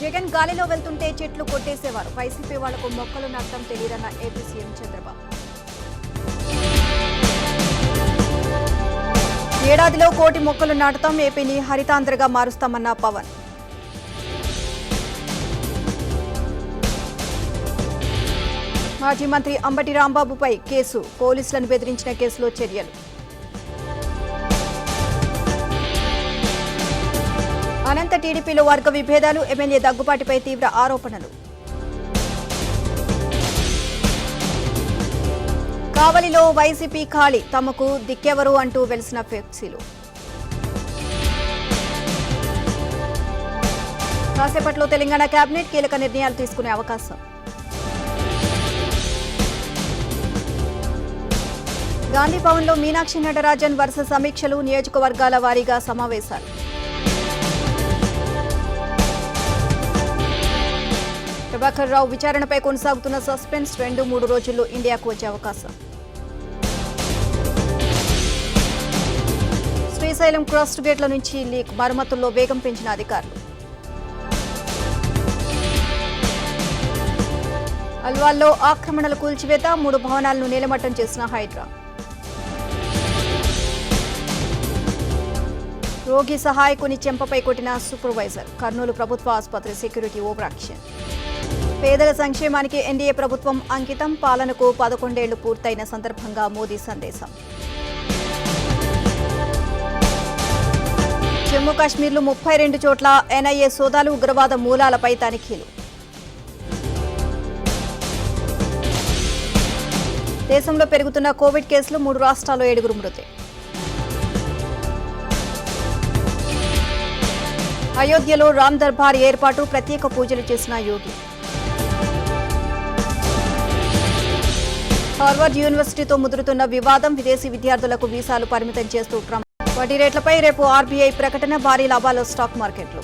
జగన్ గాలిలో వెళ్తుంటే చెట్లు కొట్టేసేవారు. వైసీపీ వాళ్లకు మొక్కలు నాటడం తెలియదన్న ఏపీ సీఎం చంద్రబాబు. ఏడాదిలో 1 కోటి మొక్కలు నాటుతాం, ఏపీని హరితాంధ్రగా మారుస్తామన్న పవన్. మాజీ మంత్రి అంబటి రాంబాబుపై కేసు, పోలీసులను బెదిరించిన కేసులో చర్యలు. అనంత టీడీపీలో వర్గ విభేదాలు, ఎమ్మెల్యే దగ్గుబాటిపై తీవ్ర ఆరోపణలు. కావలిలో వైసీపీ ఖాళీ, తమకు దిక్కెవరు అంటూ వెలిసిన ఫ్లెక్సీలు. కాసేపట్లో తెలంగాణ కేబినెట్ కీలక నిర్ణయాలు తీసుకునే అవకాశం. గాంధీ భవన్లో మీనాక్షి నటరాజన్ వరుస సమీక్షలు, నియోజకవర్గాల వారీగా సమావేశాలు. ప్రభాకర్ రావు విచారణపై కొనసాగుతున్న సస్పెన్స్ 2-3 రోజుల్లో ఇండియాకు వచ్చే అవకాశం. శ్రీశైలం క్రస్ట్ గేట్ల నుంచి లీక్, మరమ్మతుల్లో వేగం పెంచిన అధికారులు. అల్వాల్లో ఆక్రమణల కూల్చివేత, 3 భవనాలను నేలమట్టం చేసిన హైడ్రా. రోగి సహాయకుని చెంపపై కొట్టిన సూపర్వైజర్, కర్నూలు ప్రభుత్వ ఆసుపత్రి సెక్యూరిటీ ఓవర్ యాక్షన్. పేదల సంక్షేమానికి ఎన్డీఏ ప్రభుత్వం అంకితం, పాలనకు 11 ఏళ్లు పూర్తయిన సందర్భంగా మోదీ సందేశం. జమ్మూ కాశ్మీర్లో 32 చోట్ల ఎన్ఐఏ సోదాలు, ఉగ్రవాద మూలాలపై తనిఖీలు. దేశంలో పెరుగుతున్న కోవిడ్ కేసులు, 3 రాష్ట్రాల్లో 7 మృతి. అయోధ్యలో రామ్ దర్బార్ ఏర్పాటు, ప్రత్యేక పూజలు చేసిన యోగి. హార్వర్డ్ యూనివర్సిటీతో ముదురుతున్న వివాదం, విదేశీ విద్యార్థులకు వీసాలు పరిమితం చేస్తూ ట్రంప్. వడ్డీ రేట్లపై రేపు ఆర్బీఐ ప్రకటన, భారీ లాభాల్లో స్టాక్ మార్కెట్లు.